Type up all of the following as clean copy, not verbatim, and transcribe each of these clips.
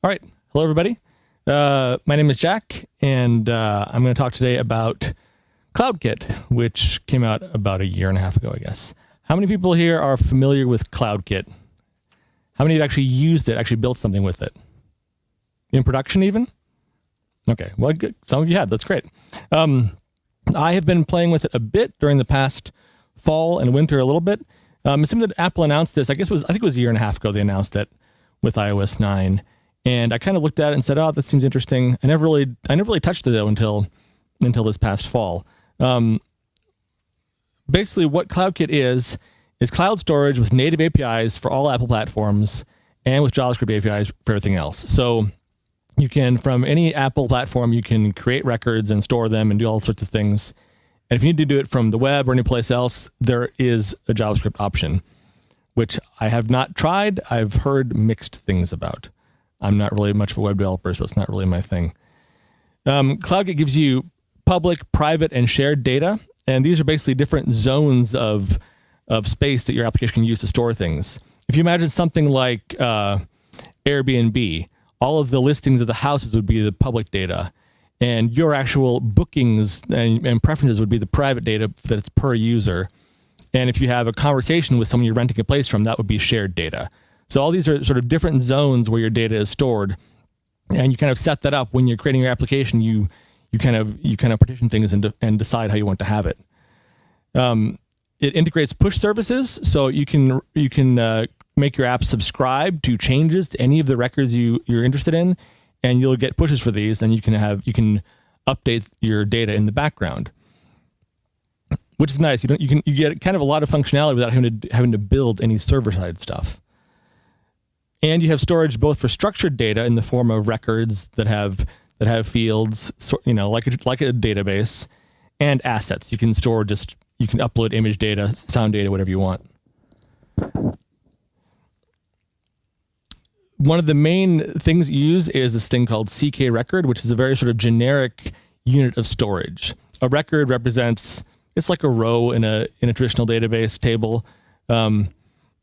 All right. Hello, everybody. My name is Jack, and I'm going to talk today about CloudKit, which came out about a year and a half ago, I guess. How many people here are familiar with CloudKit? How many have actually used it, actually built something with it? In production even? Okay, well, good. Some of you have. That's great. I have been playing with it a bit during the past fall and winter a little bit. It seemed that Apple announced this, I think it was a year and a half ago they announced it with iOS 9. And I kind of looked at it and said, oh, that seems interesting. I never really touched it though until this past fall. Basically what CloudKit is cloud storage with native APIs for all Apple platforms and with JavaScript APIs for everything else. So you can, from any Apple platform, you can create records and store them and do all sorts of things. And if you need to do it from the web or any place else, there is a JavaScript option, which I have not tried. I've heard mixed things about. I'm not really much of a web developer, so it's not really my thing. CloudKit gives you public, private, and shared data. And these are basically different zones of space that your application can use to store things. If you imagine something like Airbnb, all of the listings of the houses would be the public data, and your actual bookings and preferences would be the private data that's per user. And if you have a conversation with someone you're renting a place from, that would be shared data. So all these are sort of different zones where your data is stored, and you kind of set that up when you're creating your application. You kind of partition things and decide how you want to have it. It integrates push services, so you can make your app subscribe to changes to any of the records you're interested in, and you'll get pushes for these. And you can update your data in the background, which is nice. You get kind of a lot of functionality without having to build any server side stuff. And you have storage both for structured data in the form of records that have fields, like a database, and assets. You can upload image data, sound data, whatever you want. One of the main things you use is this thing called CK record, which is a very sort of generic unit of storage. A record represents, it's like a row in a traditional database table.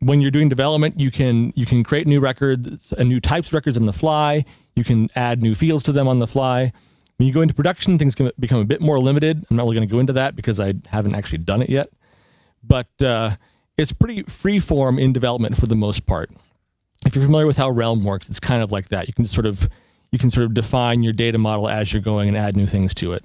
When you're doing development, you can create new records and new types of records on the fly. You can add new fields to them on the fly. When you go into production, things can become a bit more limited. I'm not really going to go into that because I haven't actually done it yet. But it's pretty free form in development for the most part. If you're familiar with how Realm works, it's kind of like that. You can sort of define your data model as you're going and add new things to it.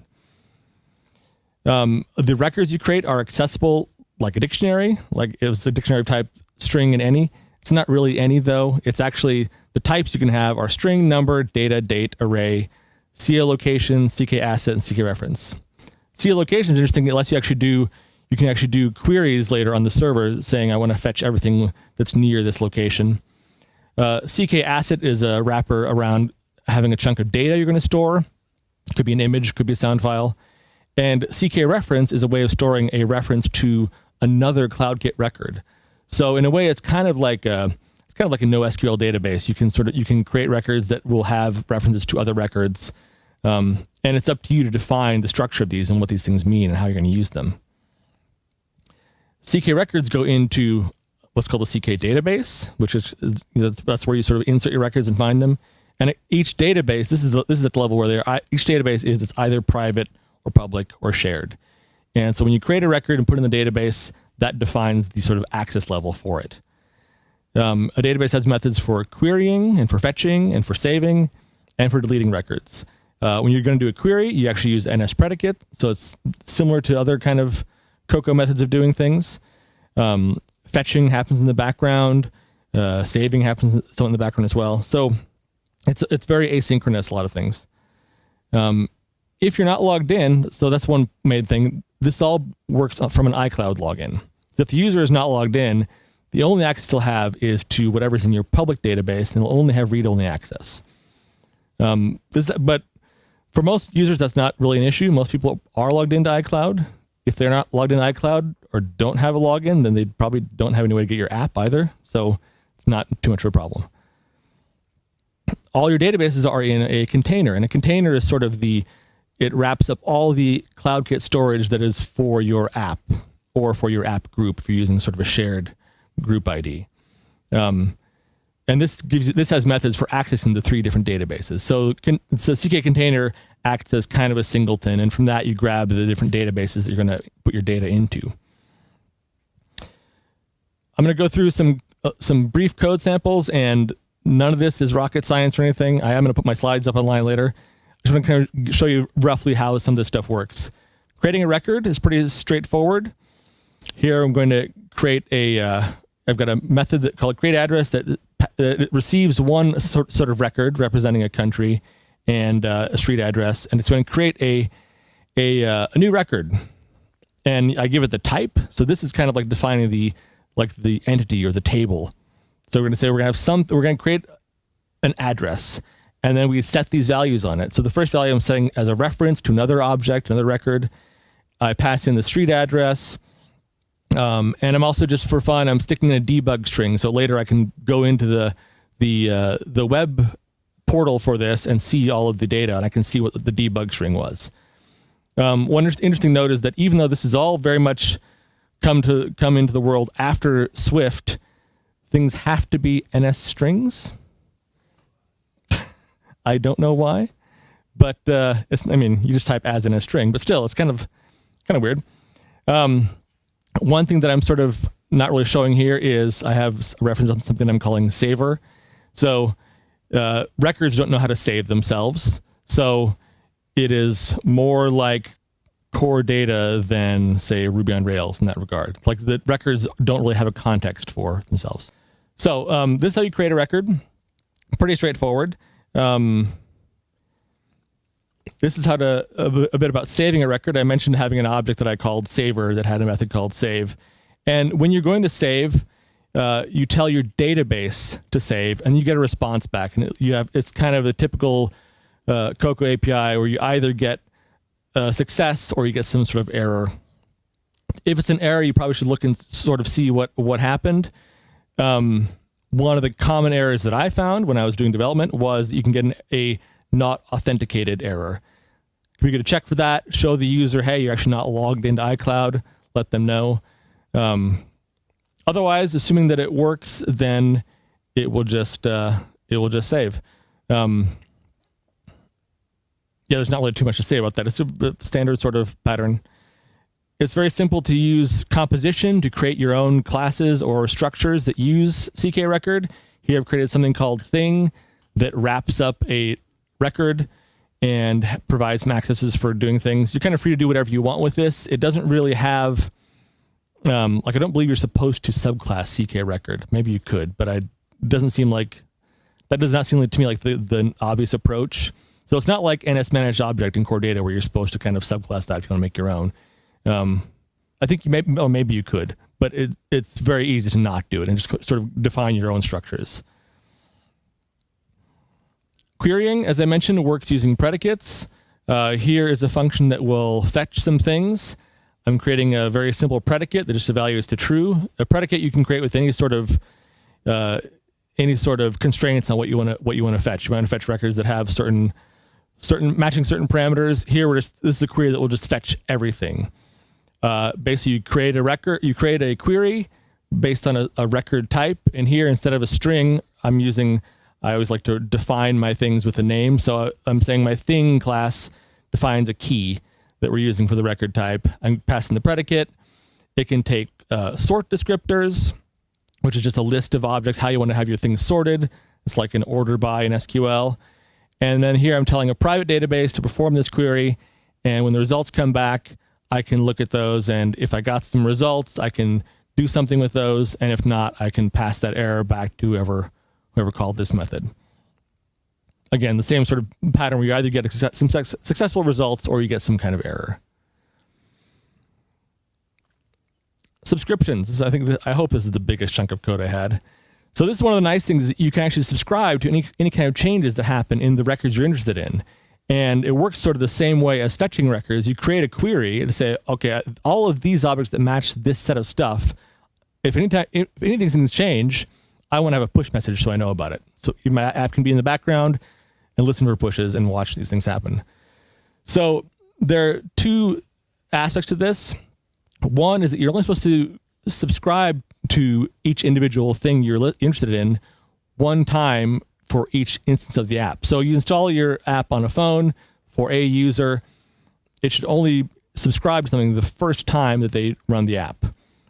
The records you create are accessible like a dictionary, like it was a dictionary type string and any. It's not really any though. It's actually the types you can have are string, number, data, date, array, CA location, CK asset, and CK reference. CA location is interesting. It lets you can actually do queries later on the server saying I want to fetch everything that's near this location. CK asset is a wrapper around having a chunk of data you're going to store. It could be an image, could be a sound file. And CK reference is a way of storing a reference to another CloudKit record. So in a way, it's kind of like a NoSQL database. You can create records that will have references to other records, and it's up to you to define the structure of these and what these things mean and how you're going to use them. CK records go into what's called a CKDatabase, which is that's where you sort of insert your records and find them. And each database, this is at the level where they are. Each database it's either private or public or shared. And so when you create a record and put it in the database, that defines the sort of access level for it. A database has methods for querying and for fetching and for saving and for deleting records. When you're going to do a query, you actually use NS predicate. So it's similar to other kind of Cocoa methods of doing things. Fetching happens in the background. Saving happens in the background as well. So it's very asynchronous, a lot of things. If you're not logged in, so that's one main thing, this all works from an iCloud login. So if the user is not logged in, the only access they'll have is to whatever's in your public database, and they'll only have read-only access. But for most users, that's not really an issue. Most people are logged into iCloud. If they're not logged into iCloud or don't have a login, then they probably don't have any way to get your app either. So it's not too much of a problem. All your databases are in a container, and a container is sort of it wraps up all the CloudKit storage that is for your app or for your app group if you're using sort of a shared group ID. And and this has methods for accessing the 3 different databases. So CK container acts as kind of a singleton, and from that you grab the different databases that you're going to put your data into. I'm going to go through some brief code samples, and none of this is rocket science or anything. I am going to put my slides up online later. I just want to kind of show you roughly how some of this stuff works. Creating a record is pretty straightforward. Here I'm going to create I've got a method called createAddress that receives one sort of record representing a country and a street address, and it's going to create a new record. And I give it the type. So this is kind of like defining the entity or the table. So we're going to say we're going to create an address, and then we set these values on it. So the first value I'm setting as a reference to another object, another record. I pass in the street address. And I'm also, just for fun, I'm sticking in a debug string, so later I can go into the web portal for this and see all of the data, and I can see what the debug string was. One interesting note is that even though this is all very much come into the world after Swift, things have to be NS strings. I don't know why, but you just type as in a string, but still, it's kind of weird. One thing that I'm sort of not really showing here is I have a reference on something I'm calling saver. So records don't know how to save themselves. So it is more like core data than, say, Ruby on Rails in that regard. Like, the records don't really have a context for themselves. So this is how you create a record. Pretty straightforward. This is how a bit about saving a record. I mentioned having an object that I called saver that had a method called save. And when you're going to save, you tell your database to save, and you get a response back. And it's kind of the typical Cocoa API where you either get success or you get some sort of error. If it's an error, you probably should look and sort of see what happened. One of the common errors that I found when I was doing development was that you can get a not authenticated error. We get a check for that, show the user, hey, you're actually not logged into iCloud, let them know. Otherwise, assuming that it works, then it will just save. There's not really too much to say about that. It's a standard sort of pattern. It's very simple to use composition to create your own classes or structures that use CK record. Here I've created something called thing that wraps up a record and provides some accesses for doing things. You're kind of free to do whatever you want with this. It doesn't really have, I don't believe you're supposed to subclass CK record. Maybe you could, but that does not seem like to me like the obvious approach. So it's not like NS managed object in core data where you're supposed to kind of subclass that if you want to make your own. I think maybe you could, but it's very easy to not do it and just sort of define your own structures. Querying, as I mentioned, works using predicates. Here is a function that will fetch some things. I'm creating a very simple predicate that just evaluates to true. A predicate you can create with any sort of constraints on what you want to fetch. You want to fetch records that have certain matching certain parameters. Here this is a query that will just fetch everything. Basically, you create a query based on a record type, and here instead of a string, I always like to define my things with a name. So I'm saying my thing class defines a key that we're using for the record type. I'm passing the predicate. It can take sort descriptors, which is just a list of objects, how you want to have your things sorted. It's like an order by in SQL. And then here I'm telling a private database to perform this query. And when the results come back, I can look at those. And if I got some results, I can do something with those. And if not, I can pass that error back to whoever called this method. Again, the same sort of pattern where you either get some successful results or you get some kind of error. Subscriptions. I hope this is the biggest chunk of code I had. So this is one of the nice things, that you can actually subscribe to any kind of changes that happen in the records you're interested in. And it works sort of the same way as fetching records. You create a query to say, okay, all of these objects that match this set of stuff, if anything's change, I want to have a push message so I know about it. So my app can be in the background and listen for pushes and watch these things happen. So there are two aspects to this. One is that you're only supposed to subscribe to each individual thing you're interested in one time for each instance of the app. So you install your app on a phone for a user, it should only subscribe to something the first time that they run the app,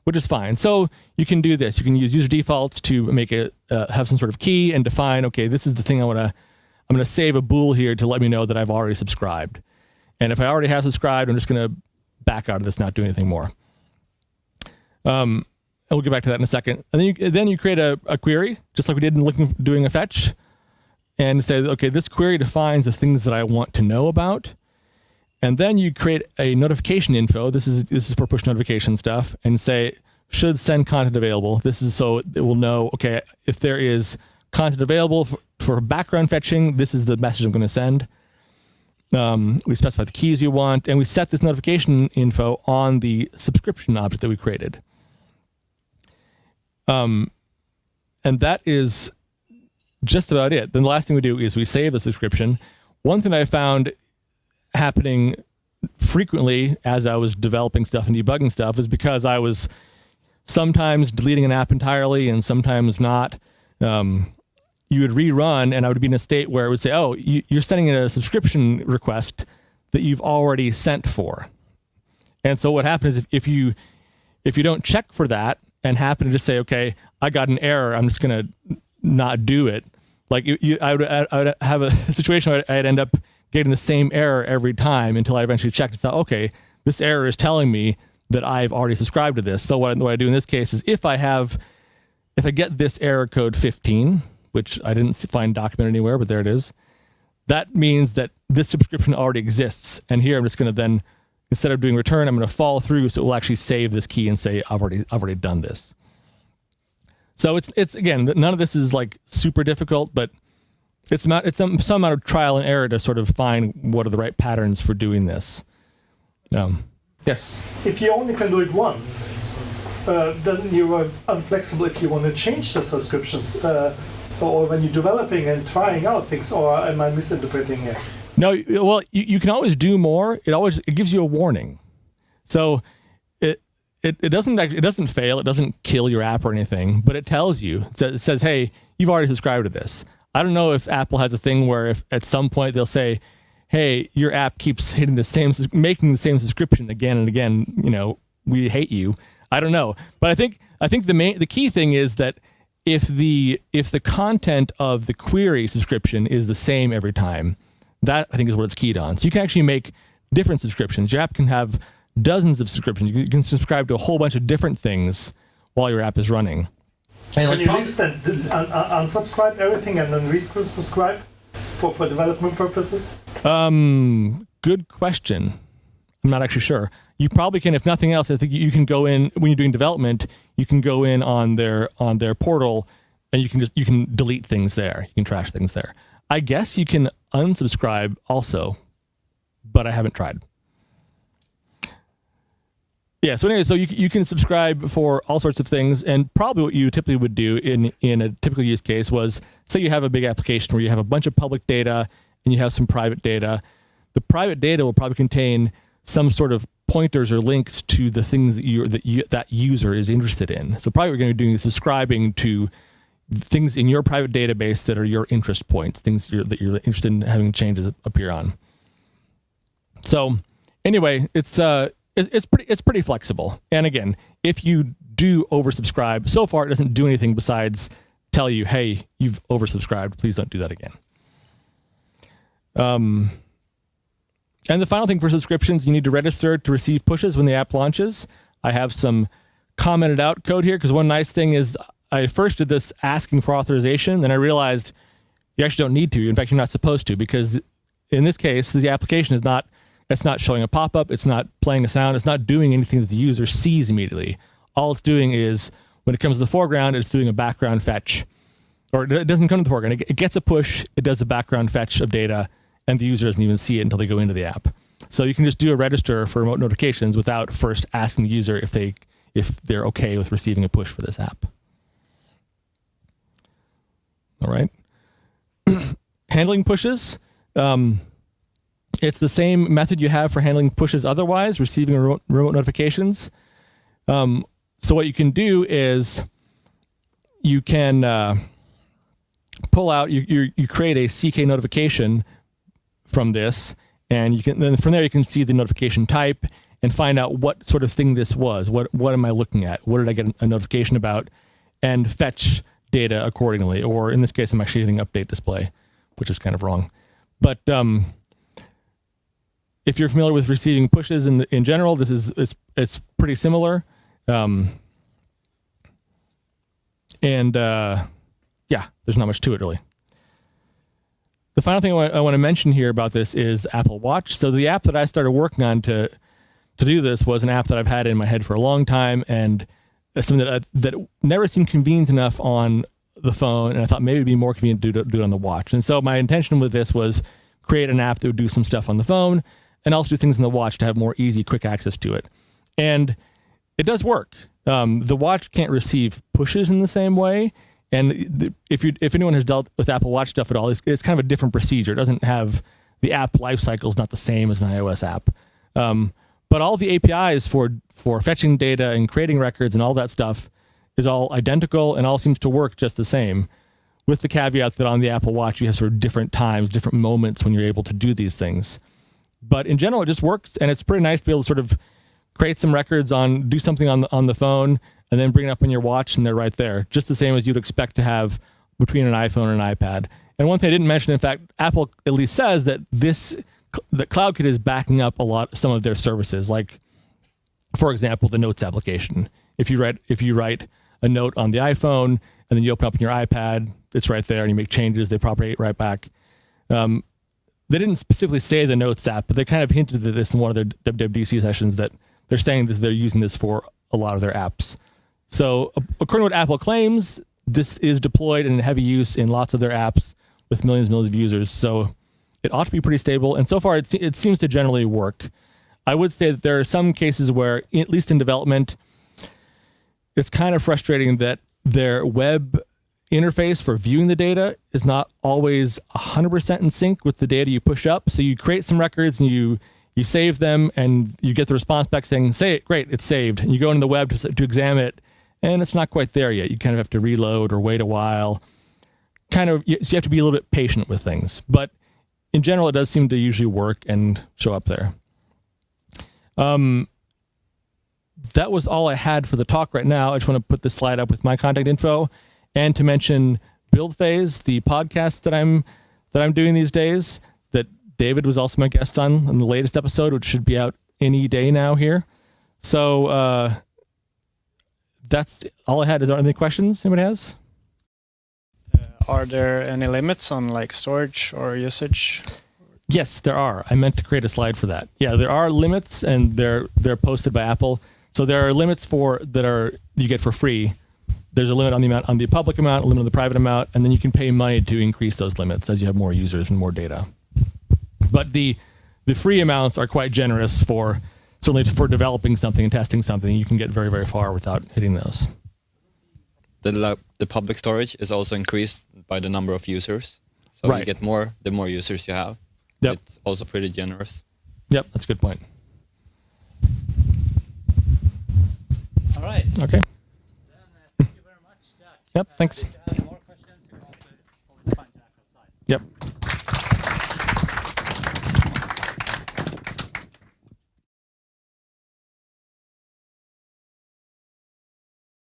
which is fine. So you can do this. You can use user defaults to make it have some sort of key and define, okay, this is the thing I'm going to save a bool here to let me know that I've already subscribed. And if I already have subscribed, I'm just going to back out of this, not do anything more. And we'll get back to that in a second. And then you create a query, just like we did in doing a fetch, and say, okay, this query defines the things that I want to know about. And then you create a notification info. This is for push notification stuff, and say, should send content available. This is so it will know, okay, if there is content available for background fetching, this is the message I'm going to send. We specify the keys you want, and we set this notification info on the subscription object that we created. And that is just about it. Then the last thing we do is we save the subscription. One thing I found happening frequently as I was developing stuff and debugging stuff is because I was sometimes deleting an app entirely and sometimes not. You would rerun, and I would be in a state where it would say, oh, you're sending a subscription request that you've already sent for. And so what happens is if you don't check for that and happen to just say, okay, I got an error, I'm just going to not do it. Like I would have a situation where I'd end up getting the same error every time until I eventually checked and said, okay, this error is telling me that I've already subscribed to this. So what I do in this case is if I get this error code 15, which I didn't find documented anywhere, but there it is, that means that this subscription already exists. And here I'm just going to then, instead of doing return, I'm going to follow through, so it will actually save this key and say, I've already done this. So it's again, none of this is like super difficult, but it's some amount of trial and error to sort of find what are the right patterns for doing this. Yes? If you only can do it once, then you are unflexible if you want to change the subscriptions, or when you're developing and trying out things, or am I misinterpreting it? No, well, you can always do more. It gives you a warning. So it doesn't fail. It doesn't kill your app or anything, but it tells you. It says, hey, you've already subscribed to this. I don't know if Apple has a thing where if at some point they'll say, hey, your app keeps making the same subscription again and again. You know, we hate you. I don't know, but I think the key thing is that if the content of the query subscription is the same every time, that I think is what it's keyed on. So you can actually make different subscriptions. Your app can have dozens of subscriptions. You can subscribe to a whole bunch of different things while your app is running. And can you list and unsubscribe everything and then resubscribe for development purposes? Good question. I'm not actually sure. You probably can, if nothing else. I think you can go in when you're doing development. You can go in on their portal, and you can delete things there. You can trash things there. I guess you can unsubscribe also, but I haven't tried. Yeah. So anyway, so you can subscribe for all sorts of things, and probably what you typically would do in a typical use case was, say you have a big application where you have a bunch of public data and you have some private data. The private data will probably contain some sort of pointers or links to the things that user is interested in. So probably what you're going to be doing is subscribing to things in your private database that are your interest points, things that you're interested in having changes appear on. So anyway, it's pretty flexible. And again, if you do oversubscribe, so far it doesn't do anything besides tell you, hey, you've oversubscribed. Please don't do that again. And the final thing for subscriptions, you need to register to receive pushes when the app launches. I have some commented out code here because one nice thing is I first did this asking for authorization, then I realized you actually don't need to. In fact, you're not supposed to, because in this case, the application is not showing a pop-up, it's not playing a sound, it's not doing anything that the user sees immediately. All it's doing is, when it comes to the foreground, it's doing a background fetch. Or it doesn't come to the foreground. It gets a push, it does a background fetch of data, and the user doesn't even see it until they go into the app. So you can just do a register for remote notifications without first asking the user if they're okay with receiving a push for this app. All right. Handling pushes. It's the same method you have for handling pushes otherwise, receiving remote notifications. So what you can do is you can pull out, you create a CK notification from this, and you can then from there you can see the notification type and find out what sort of thing this was. What am I looking at? What did I get a notification about? And fetch data accordingly. Or in this case, I'm actually hitting update display, which is kind of wrong. But if you're familiar with receiving pushes in general, this is it's pretty similar. Yeah, there's not much to it really. The final thing I want to mention here about this is Apple Watch. So the app that I started working on to do this was an app that I've had in my head for a long time, and something that never seemed convenient enough on the phone, and I thought maybe it'd be more convenient to do it on the watch. And so my intention with this was create an app that would do some stuff on the phone and also do things on the watch to have more easy, quick access to it. And it does work. The watch can't receive pushes in the same way. And if anyone has dealt with Apple Watch stuff at all, it's kind of a different procedure. It doesn't have the app lifecycle is not the same as an iOS app. But all the APIs for fetching data and creating records and all that stuff is all identical and all seems to work just the same, with the caveat that on the Apple Watch you have sort of different times, different moments when you're able to do these things. But in general, it just works, and it's pretty nice to be able to sort of create some records do something on the phone, and then bring it up on your watch, and they're right there, just the same as you'd expect to have between an iPhone and an iPad. And one thing I didn't mention, in fact, Apple at least says that that CloudKit is backing up some of their services, like, for example, the Notes application. If you write a note on the iPhone and then you open up on your iPad, it's right there, and you make changes, they propagate right back. They didn't specifically say the Notes app, but they kind of hinted at this in one of their WWDC sessions, that they're saying that they're using this for a lot of their apps. So according to what Apple claims, this is deployed and in heavy use in lots of their apps with millions and millions of users. So it ought to be pretty stable. And so far, it seems to generally work. I would say that there are some cases where, at least in development, it's kind of frustrating that their web interface for viewing the data is not always 100% in sync with the data you push up. So you create some records and you save them, and you get the response back saying, great, it's saved. And you go into the web to examine it, and it's not quite there yet. You kind of have to reload or wait a while. So you have to be a little bit patient with things. But in general, it does seem to usually work and show up there. That was all I had for the talk right now. I just want to put this slide up with my contact info, and to mention Build Phase, the podcast that I'm doing these days, that David was also my guest on in the latest episode, which should be out any day now here. So that's all I had. Is there any questions anybody has? Are there any limits on like storage or usage? Yes, there are. I meant to create a slide for that. Yeah, there are limits, and they're posted by Apple. So there are limits you get for free. There's a limit on the amount, on the public amount, a limit on the private amount, and then you can pay money to increase those limits as you have more users and more data. But the free amounts are quite generous certainly for developing something and testing something. You can get very, very far without hitting those. The public storage is also increased by the number of users. So right. You get more the more users you have. Yep. It's also pretty generous. Yep, that's a good point. All right. Okay. Then, thank you very much, Jack. Yep, thanks. If you have more questions, you can also always find Jack outside. Yep.